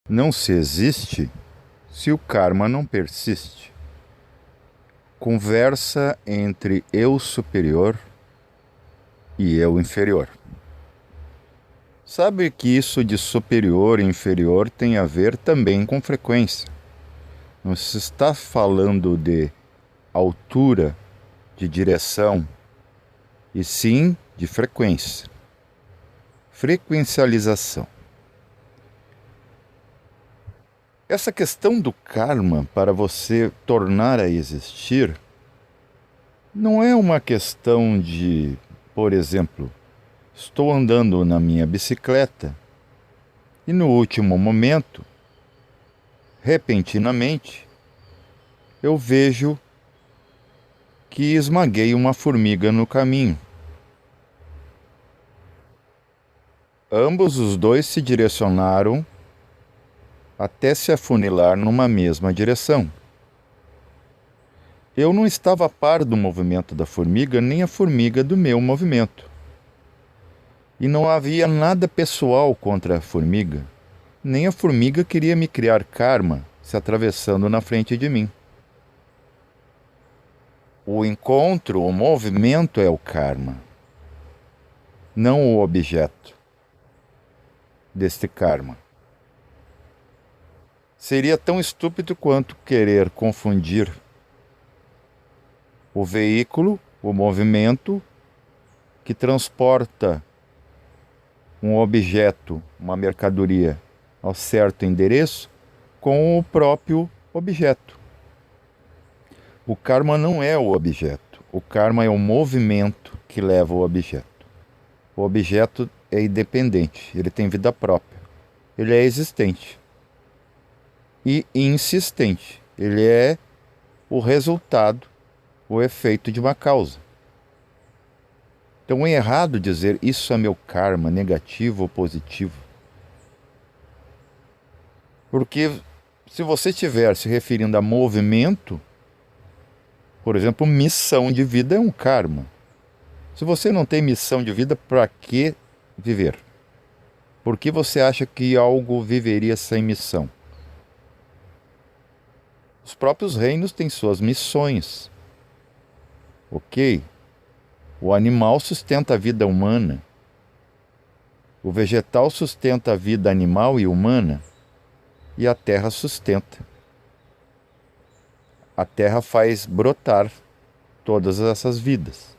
Não se existe se o karma não persiste. Conversa entre eu superior e eu inferior. Sabe que isso de superior e inferior tem a ver também com frequência. Não se está falando de altura, de direção, e sim de frequência. Frequencialização. Essa questão do karma para você tornar a existir não é uma questão de, por exemplo, estou andando na minha bicicleta e no último momento, repentinamente, eu vejo que esmaguei uma formiga no caminho. Ambos os dois se direcionaram até se afunilar numa mesma direção. Eu não estava a par do movimento da formiga, nem a formiga do meu movimento. E não havia nada pessoal contra a formiga, nem a formiga queria me criar karma se atravessando na frente de mim. O encontro, o movimento é o karma, não o objeto deste karma. Seria tão estúpido quanto querer confundir o veículo, o movimento, que transporta um objeto, uma mercadoria, ao certo endereço, com o próprio objeto. O karma não é o objeto. O karma é o movimento que leva o objeto. O objeto é independente, ele tem vida própria. Ele é existente e insistente. Ele é o resultado, o efeito de uma causa. Então é errado dizer isso é meu karma, negativo ou positivo. Porque se você estiver se referindo a movimento, por exemplo, missão de vida é um karma. Se você não tem missão de vida, para que viver? Por que você acha que algo viveria sem missão? Os próprios reinos têm suas missões. Ok? O animal sustenta a vida humana. O vegetal sustenta a vida animal e humana. E a terra sustenta. A terra faz brotar todas essas vidas.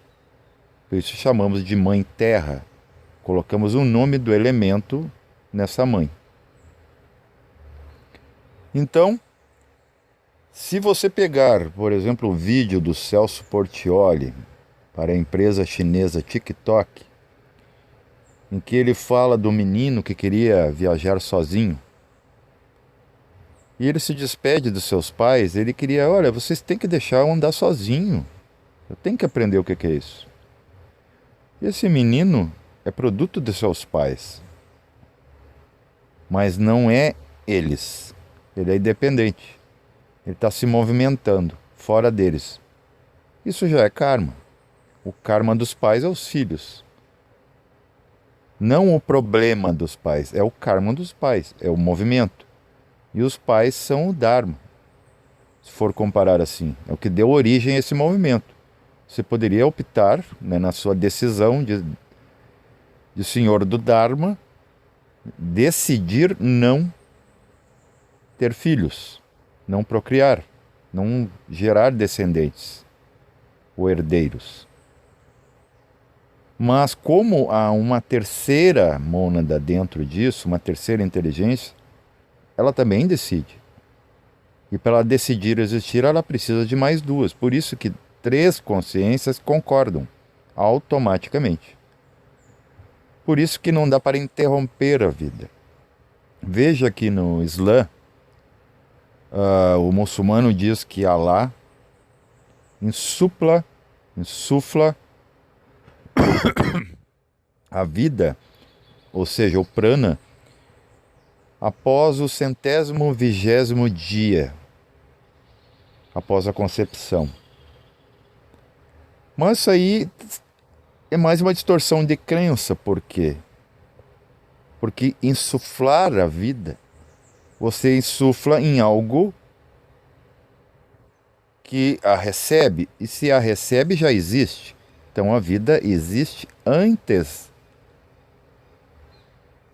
Por isso chamamos de mãe terra. Colocamos o nome do elemento nessa mãe. Então, se você pegar, por exemplo, o vídeo do Celso Portiolli para a empresa chinesa TikTok, em que ele fala do menino que queria viajar sozinho, e ele se despede dos seus pais, ele queria, olha, vocês têm que deixar eu andar sozinho. Eu tenho que aprender o que é isso. E esse menino é produto de seus pais. Mas não é eles. Ele é independente. Ele está se movimentando fora deles. Isso já é karma. O karma dos pais é os filhos. Não o problema dos pais, é o karma dos pais, é o movimento. E os pais são o Dharma, se for comparar assim. É o que deu origem a esse movimento. Você poderia optar, né, na sua decisão de senhor do Dharma, decidir não ter filhos, não procriar, não gerar descendentes ou herdeiros. Mas como há uma terceira mônada dentro disso, uma terceira inteligência, ela também decide. E para ela decidir existir, ela precisa de mais duas. Por isso que 3 consciências concordam automaticamente. Por isso que não dá para interromper a vida. Veja que no Islã, o muçulmano diz que Alá insufla a vida, ou seja, o prana, após o 120º dia, após a concepção. Mas isso aí é mais uma distorção de crença. Por quê? Porque insuflar a vida Você insufla em algo que a recebe, e se a recebe já existe. Então a vida existe antes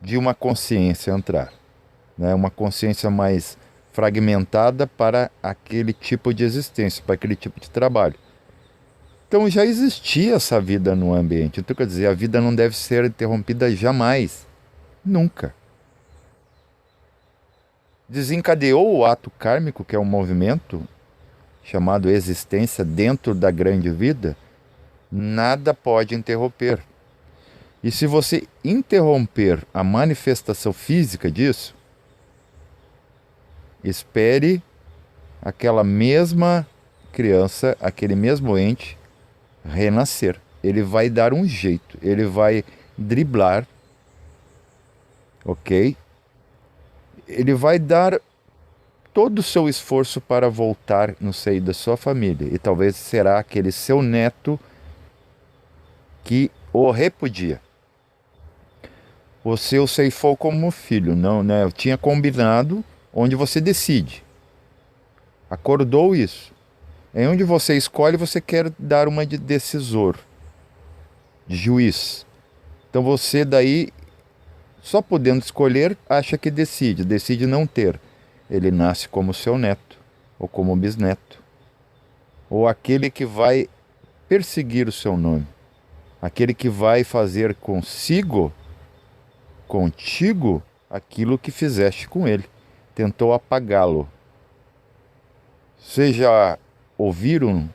de uma consciência entrar, né? Uma consciência mais fragmentada para aquele tipo de existência, para aquele tipo de trabalho. Então já existia essa vida no ambiente. Então quer dizer, a vida não deve ser interrompida jamais, nunca. Desencadeou o ato kármico, que é um movimento chamado existência dentro da grande vida, nada pode interromper. E se você interromper a manifestação física disso, espere aquela mesma criança, aquele mesmo ente renascer. Ele vai dar um jeito, ele vai driblar, ok? Ele vai dar todo o seu esforço para voltar no seio da sua família. E talvez será aquele seu neto que o repudia. Você o ceifou como filho, não, né? Eu tinha combinado onde você decide. Acordou isso. Em onde você escolhe, você quer dar uma de decisor, de juiz. Então você daí, só podendo escolher, acha que decide. Decide não ter. Ele nasce como seu neto, ou como bisneto, ou aquele que vai perseguir o seu nome, aquele que vai fazer contigo, aquilo que fizeste com ele. Tentou apagá-lo. Vocês já ouviram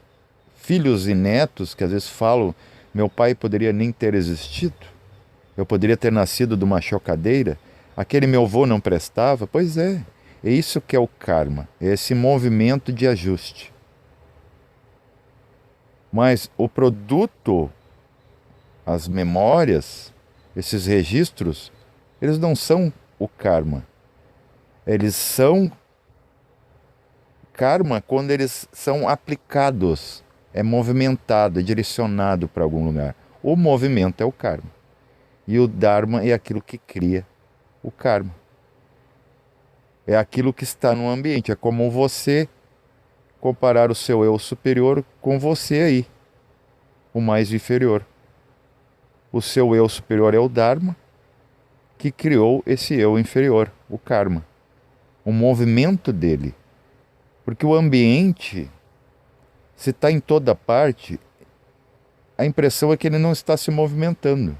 filhos e netos que às vezes falam: meu pai poderia nem ter existido, eu poderia ter nascido de uma chocadeira, aquele meu avô não prestava? Pois é isso que é o karma, é esse movimento de ajuste. Mas o produto, as memórias, esses registros, eles não são o karma. Eles são karma quando eles são aplicados, é movimentado, é direcionado para algum lugar. O movimento é o karma. E o dharma é aquilo que cria o karma. É aquilo que está no ambiente. É como você comparar o seu eu superior com você aí, o mais inferior. O seu eu superior é o dharma, que criou esse eu inferior, o karma. O movimento dele. Porque o ambiente, se está em toda parte, a impressão é que ele não está se movimentando.